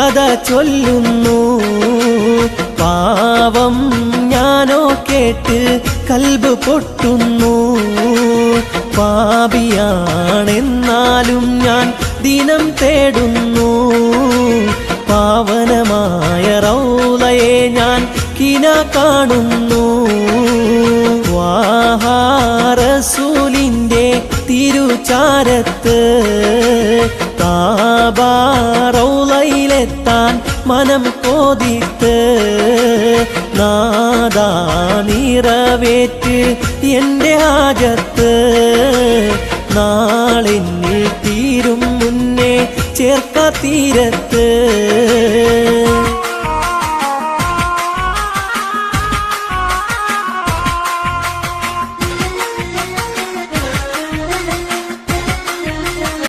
കഥ ചൊല്ലുന്നു. പാവം ഞാനോ കേട്ട് കൽബ് പൊട്ടുന്നു. പാപിയാണെന്നാലും ഞാൻ ദിനം തേടുന്നു. പാവനമായ റൗളയെ ഞാൻ കിന കാണുന്നു. വാഹാ റസൂലിൻ്റെ തിരുചാരത്ത് കാബാ റൗളയിലെത്താൻ മനം കോതിത്ത് നാദാ നിറവേറ്റ് എൻ്റെ ഹാജത്ത്. നാളെന്നിൽ തീരും മുന്നേ ചേർക്ക തീരത്ത്.